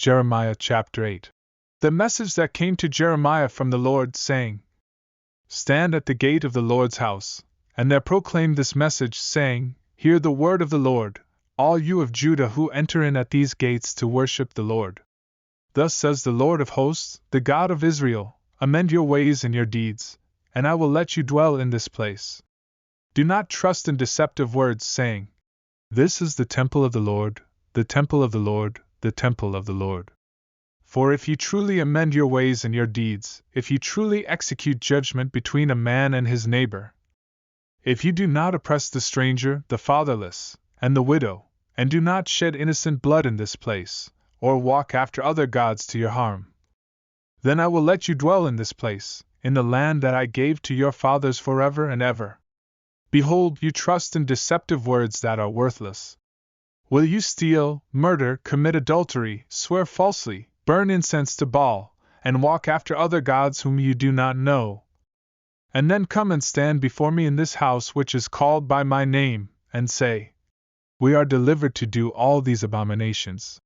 Jeremiah chapter 8. The message that came to Jeremiah from the Lord, saying, Stand at the gate of the Lord's house, and there proclaim this message, saying, Hear the word of the Lord, all you of Judah who enter in at these gates to worship the Lord. Thus says the Lord of hosts, the God of Israel, amend your ways and your deeds, and I will let you dwell in this place. Do not trust in deceptive words, saying, This is the temple of the Lord, the temple of the Lord, the temple of the Lord. For if you truly amend your ways and your deeds, if you truly execute judgment between a man and his neighbor, if you do not oppress the stranger, the fatherless, and the widow, and do not shed innocent blood in this place, or walk after other gods to your harm, then I will let you dwell in this place, in the land that I gave to your fathers forever and ever. Behold, you trust in deceptive words that are worthless. Will you steal, murder, commit adultery, swear falsely, burn incense to Baal, and walk after other gods whom you do not know, and then come and stand before me in this house which is called by my name, and say, We are delivered to do all these abominations?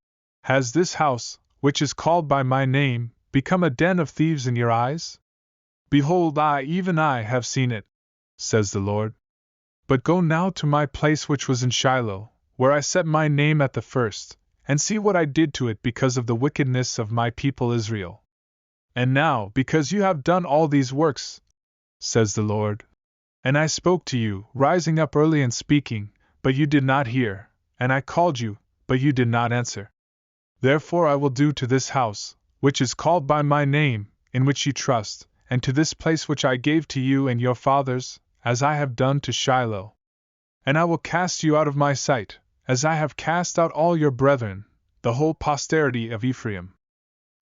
Has this house, which is called by my name, become a den of thieves in your eyes? Behold, even I, have seen it, says the Lord. But go now to my place which was in Shiloh, where I set my name at the first, and see what I did to it because of the wickedness of my people Israel. And now, because you have done all these works, says the Lord, and I spoke to you, rising up early and speaking, but you did not hear, and I called you, but you did not answer. Therefore I will do to this house, which is called by my name, in which you trust, and to this place which I gave to you and your fathers, as I have done to Shiloh. And I will cast you out of my sight, as I have cast out all your brethren, the whole posterity of Ephraim.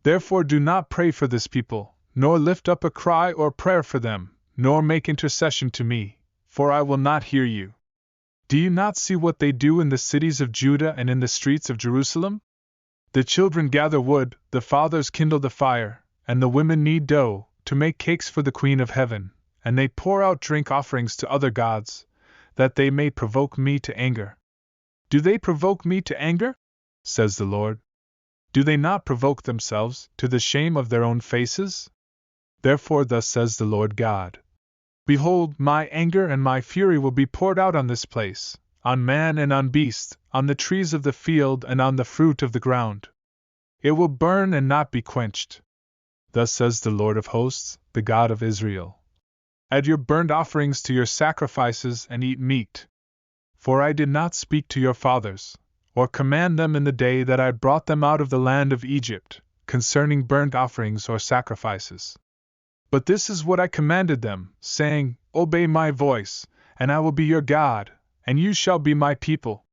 Therefore do not pray for this people, nor lift up a cry or prayer for them, nor make intercession to me, for I will not hear you. Do you not see what they do in the cities of Judah and in the streets of Jerusalem? The children gather wood, the fathers kindle the fire, and the women knead dough, to make cakes for the Queen of Heaven, and they pour out drink offerings to other gods, that they may provoke me to anger. Do they provoke me to anger? Says the Lord. Do they not provoke themselves to the shame of their own faces? Therefore thus says the Lord God. Behold, my anger and my fury will be poured out on this place, on man and on beast, on the trees of the field and on the fruit of the ground. It will burn and not be quenched. Thus says the Lord of hosts, the God of Israel. Add your burnt offerings to your sacrifices and eat meat. For I did not speak to your fathers, or command them in the day that I brought them out of the land of Egypt, concerning burnt offerings or sacrifices. But this is what I commanded them, saying, Obey my voice, and I will be your God, and you shall be my people.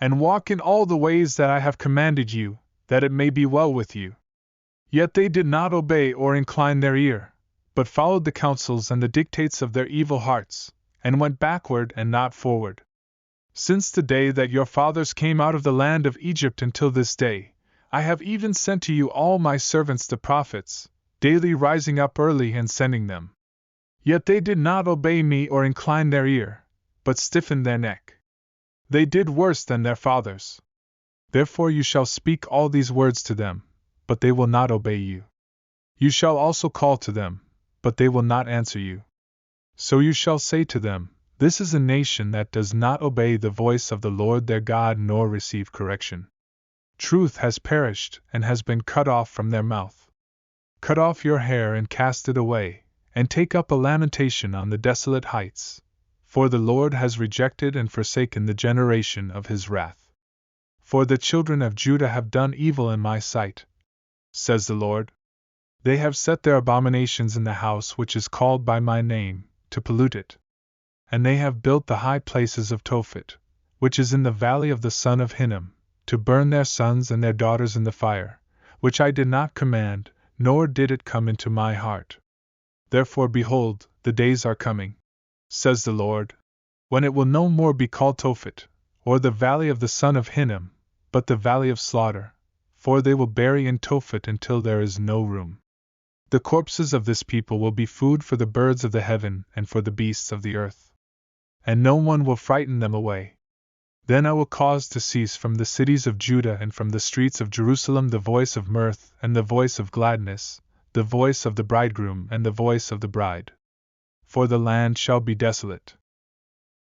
And walk in all the ways that I have commanded you, that it may be well with you. Yet they did not obey or incline their ear, but followed the counsels and the dictates of their evil hearts, and went backward and not forward. Since the day that your fathers came out of the land of Egypt until this day, I have even sent to you all my servants the prophets, daily rising up early and sending them. Yet they did not obey me or incline their ear, but stiffened their neck. They did worse than their fathers. Therefore you shall speak all these words to them, but they will not obey you. You shall also call to them, but they will not answer you. So you shall say to them, This is a nation that does not obey the voice of the Lord their God nor receive correction. Truth has perished and has been cut off from their mouth. Cut off your hair and cast it away, and take up a lamentation on the desolate heights, for the Lord has rejected and forsaken the generation of his wrath. For the children of Judah have done evil in my sight, says the Lord. They have set their abominations in the house which is called by my name, to pollute it. And they have built the high places of Tophet, which is in the valley of the Son of Hinnom, to burn their sons and their daughters in the fire, which I did not command, nor did it come into my heart. Therefore behold, the days are coming, says the Lord, when it will no more be called Tophet, or the valley of the Son of Hinnom, but the valley of slaughter, for they will bury in Tophet until there is no room. The corpses of this people will be food for the birds of the heaven and for the beasts of the earth. And no one will frighten them away. Then I will cause to cease from the cities of Judah and from the streets of Jerusalem the voice of mirth and the voice of gladness, the voice of the bridegroom and the voice of the bride. For the land shall be desolate.